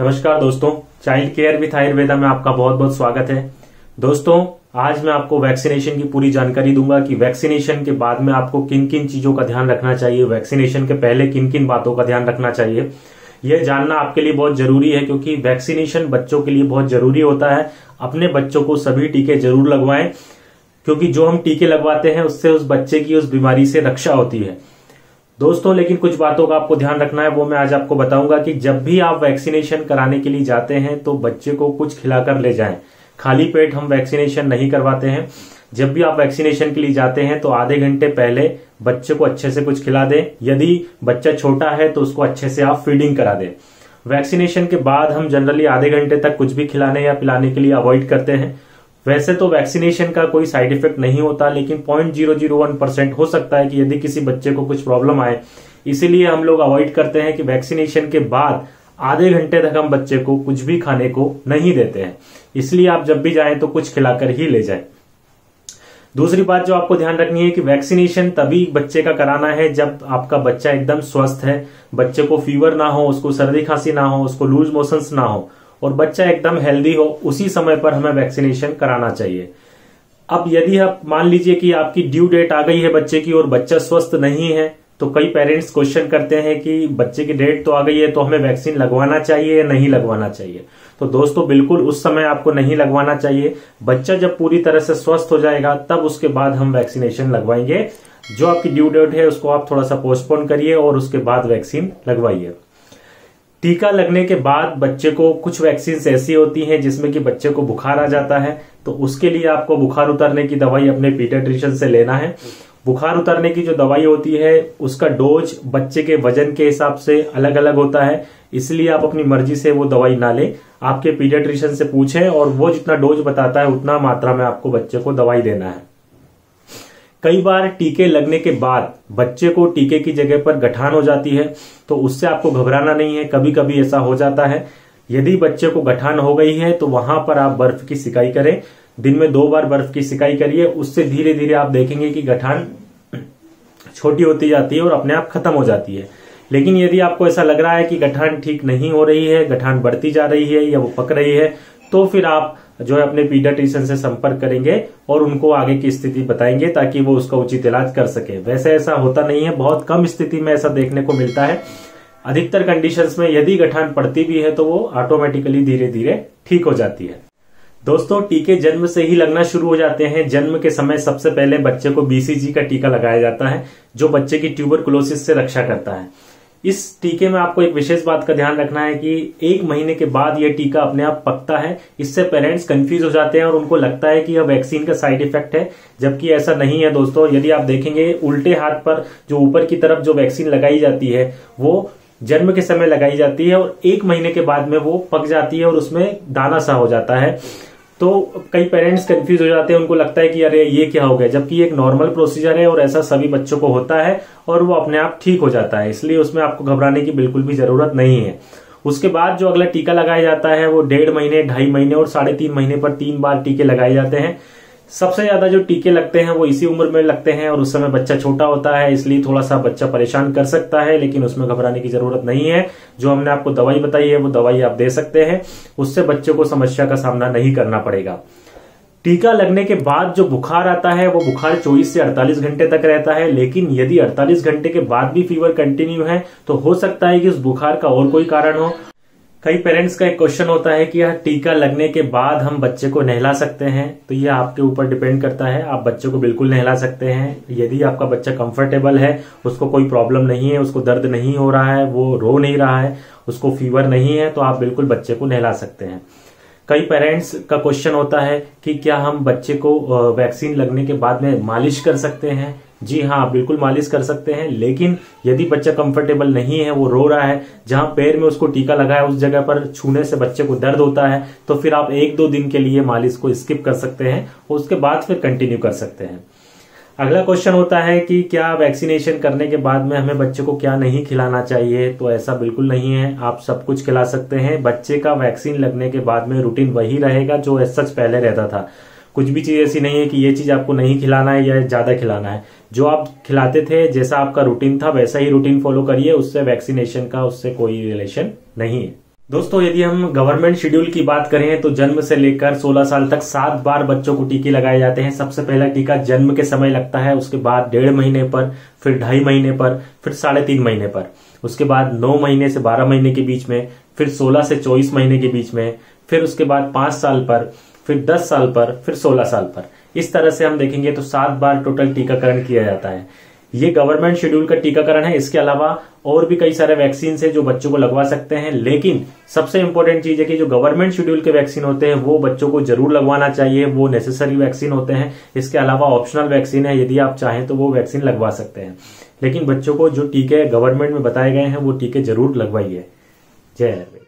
नमस्कार दोस्तों, child care with Ayurveda में आपका बहुत बहुत स्वागत है। दोस्तों, आज मैं आपको वैक्सीनेशन की पूरी जानकारी दूंगा कि वैक्सीनेशन के बाद में आपको किन किन चीजों का ध्यान रखना चाहिए, वैक्सीनेशन के पहले किन किन बातों का ध्यान रखना चाहिए। यह जानना आपके लिए बहुत जरूरी है क्योंकि वैक्सीनेशन बच्चों के लिए बहुत जरूरी होता है। अपने बच्चों को सभी टीके जरूर लगवाएं क्योंकि जो हम टीके लगवाते हैं उससे उस बच्चे की उस बीमारी से रक्षा होती है। दोस्तों, लेकिन कुछ बातों का आपको ध्यान रखना है, वो मैं आज आपको बताऊंगा कि जब भी आप वैक्सीनेशन कराने के लिए जाते हैं तो बच्चे को कुछ खिलाकर ले जाएं। खाली पेट हम वैक्सीनेशन नहीं करवाते हैं। जब भी आप वैक्सीनेशन के लिए जाते हैं तो आधे घंटे पहले बच्चे को अच्छे से कुछ खिला दें। यदि बच्चा छोटा है तो उसको अच्छे से आप फीडिंग करा दें। वैक्सीनेशन के बाद हम जनरली आधे घंटे तक कुछ भी खिलाने या पिलाने के लिए अवॉइड करते हैं। वैसे तो वैक्सीनेशन का कोई साइड इफेक्ट नहीं होता, लेकिन 0.001% हो सकता है कि यदि किसी बच्चे को कुछ प्रॉब्लम आए, इसीलिए हम लोग अवॉइड करते हैं कि वैक्सीनेशन के बाद आधे घंटे तक हम बच्चे को कुछ भी खाने को नहीं देते हैं। इसलिए आप जब भी जाएं तो कुछ खिलाकर ही ले जाएं। दूसरी बात जो आपको ध्यान रखनी है कि वैक्सीनेशन तभी बच्चे का कराना है जब आपका बच्चा एकदम स्वस्थ है, बच्चे को फीवर ना हो, उसको सर्दी खांसी ना हो, उसको लूज मोशंस ना हो और बच्चा एकदम हेल्दी हो, उसी समय पर हमें वैक्सीनेशन कराना चाहिए। अब यदि आप मान लीजिए कि आपकी ड्यू डेट आ गई है बच्चे की और बच्चा स्वस्थ नहीं है, तो कई पेरेंट्स क्वेश्चन करते हैं कि बच्चे की डेट तो आ गई है तो हमें वैक्सीन लगवाना चाहिए या नहीं लगवाना चाहिए। तो दोस्तों, बिल्कुल उस समय आपको नहीं लगवाना चाहिए। बच्चा जब पूरी तरह से स्वस्थ हो जाएगा तब उसके बाद हम वैक्सीनेशन लगवाएंगे। जो आपकी ड्यू डेट है उसको आप थोड़ा सा पोस्टपोन करिए और उसके बाद वैक्सीन लगवाइए। टीका लगने के बाद बच्चे को कुछ वैक्सीन ऐसी होती हैं जिसमें कि बच्चे को बुखार आ जाता है, तो उसके लिए आपको बुखार उतरने की दवाई अपने पीडियाट्रिशियन से लेना है। बुखार उतरने की जो दवाई होती है उसका डोज बच्चे के वजन के हिसाब से अलग अलग होता है, इसलिए आप अपनी मर्जी से वो दवाई ना लें। आपके पीडियाट्रिशियन से पूछें और वो जितना डोज बताता है उतना मात्रा में आपको बच्चे को दवाई देना है। कई बार टीके लगने के बाद बच्चे को टीके की जगह पर गठान हो जाती है, तो उससे आपको घबराना नहीं है। कभी कभी ऐसा हो जाता है। यदि बच्चे को गठान हो गई है तो वहां पर आप बर्फ की सिकाई करें। दिन में 2 बार बर्फ की सिकाई करिए। उससे धीरे धीरे आप देखेंगे कि गठान छोटी होती जाती है और अपने आप खत्म हो जाती है। लेकिन यदि आपको ऐसा लग रहा है कि गठान ठीक नहीं हो रही है, गठान बढ़ती जा रही है या वो पक रही है, तो फिर आप जो है अपने पीडियाट्रिशियन से संपर्क करेंगे और उनको आगे की स्थिति बताएंगे ताकि वो उसका उचित इलाज कर सके। वैसे ऐसा होता नहीं है, बहुत कम स्थिति में ऐसा देखने को मिलता है। अधिकतर कंडीशंस में यदि गठान पड़ती भी है तो वो ऑटोमेटिकली धीरे धीरे ठीक हो जाती है। दोस्तों, टीके जन्म से ही लगना शुरू हो जाते हैं। जन्म के समय सबसे पहले बच्चे को BCG का टीका लगाया जाता है जो बच्चे की ट्यूबरकुलोसिस से रक्षा करता है। इस टीके में आपको एक विशेष बात का ध्यान रखना है कि 1 महीने के बाद यह टीका अपने आप पकता है। इससे पेरेंट्स कंफ्यूज हो जाते हैं और उनको लगता है कि यह वैक्सीन का साइड इफेक्ट है, जबकि ऐसा नहीं है। दोस्तों, यदि आप देखेंगे उल्टे हाथ पर जो ऊपर की तरफ जो वैक्सीन लगाई जाती है वो जन्म के समय लगाई जाती है और 1 महीने के बाद में वो पक जाती है और उसमें दाना सा हो जाता है। तो कई पेरेंट्स कंफ्यूज हो जाते हैं, उनको लगता है कि अरे ये क्या हो गया, जबकि ये एक नॉर्मल प्रोसीजर है और ऐसा सभी बच्चों को होता है और वो अपने आप ठीक हो जाता है। इसलिए उसमें आपको घबराने की बिल्कुल भी जरूरत नहीं है। उसके बाद जो अगला टीका लगाया जाता है वो 1.5 महीने, 2.5 महीने और 3.5 महीने पर 3 बार टीके लगाए जाते हैं। सबसे ज्यादा जो टीके लगते हैं वो इसी उम्र में लगते हैं और उस समय बच्चा छोटा होता है, इसलिए थोड़ा सा बच्चा परेशान कर सकता है, लेकिन उसमें घबराने की जरूरत नहीं है। जो हमने आपको दवाई बताई है वो दवाई आप दे सकते हैं, उससे बच्चे को समस्या का सामना नहीं करना पड़ेगा। टीका लगने के बाद जो बुखार आता है वो बुखार 24 से 48 घंटे तक रहता है, लेकिन यदि 48 घंटे के बाद भी फीवर कंटिन्यू है तो हो सकता है कि उस बुखार का और कोई कारण हो। कई पेरेंट्स का एक क्वेश्चन होता है कि यार टीका लगने के बाद हम बच्चे को नहला सकते हैं, तो ये आपके ऊपर डिपेंड करता है। आप बच्चे को बिल्कुल नहला सकते हैं यदि आपका बच्चा कंफर्टेबल है, उसको कोई प्रॉब्लम नहीं है, उसको दर्द नहीं हो रहा है, वो रो नहीं रहा है, उसको फीवर नहीं है, तो आप बिल्कुल बच्चे को नहला सकते हैं। कई पेरेंट्स का क्वेश्चन होता है कि क्या हम बच्चे को वैक्सीन लगने के बाद में मालिश कर सकते हैं। जी हाँ, बिल्कुल मालिश कर सकते हैं, लेकिन यदि बच्चा कंफर्टेबल नहीं है, वो रो रहा है, जहां पैर में उसको टीका लगा है उस जगह पर छूने से बच्चे को दर्द होता है, तो फिर आप 1-2 दिन के लिए मालिश को स्किप कर सकते हैं और उसके बाद फिर कंटिन्यू कर सकते हैं। अगला क्वेश्चन होता है कि क्या वैक्सीनेशन करने के बाद में हमें बच्चे को क्या नहीं खिलाना चाहिए। तो ऐसा बिल्कुल नहीं है, आप सब कुछ खिला सकते हैं। बच्चे का वैक्सीन लगने के बाद में रूटीन वही रहेगा जो सच पहले रहता था। कुछ भी चीज ऐसी नहीं है कि ये चीज आपको नहीं खिलाना है या ज्यादा खिलाना है। जो आप खिलाते थे, जैसा आपका रूटीन था वैसा ही रूटीन फॉलो करिए, उससे वैक्सीनेशन का उससे कोई रिलेशन नहीं है। दोस्तों यदि हम गवर्नमेंट शेड्यूल की बात करें तो जन्म से लेकर 16 साल तक 7 बार बच्चों को टीके लगाए जाते हैं। सबसे पहला टीका जन्म के समय लगता है, उसके बाद 1.5 महीने पर, फिर 2.5 महीने पर, फिर 3.5 महीने पर, उसके बाद 9 महीने से 12 महीने के बीच में, फिर 16 से 24 महीने के बीच में, फिर उसके बाद 5 साल पर, फिर 10 साल पर, फिर 16 साल पर। इस तरह से हम देखेंगे तो 7 बार टोटल टीकाकरण किया जाता है। ये गवर्नमेंट शेड्यूल का टीकाकरण है। इसके अलावा और भी कई सारे वैक्सीन है जो बच्चों को लगवा सकते हैं, लेकिन सबसे इंपॉर्टेंट चीज है कि जो गवर्नमेंट शेड्यूल के वैक्सीन होते हैं वो बच्चों को जरूर लगवाना चाहिए, वो नेसेसरी वैक्सीन होते हैं। इसके अलावा ऑप्शनल वैक्सीन है, यदि आप चाहें तो वो वैक्सीन लगवा सकते हैं, लेकिन बच्चों को जो टीके गवर्नमेंट में बताए गए हैं वो टीके जरूर लगवाइए। जय हिंद।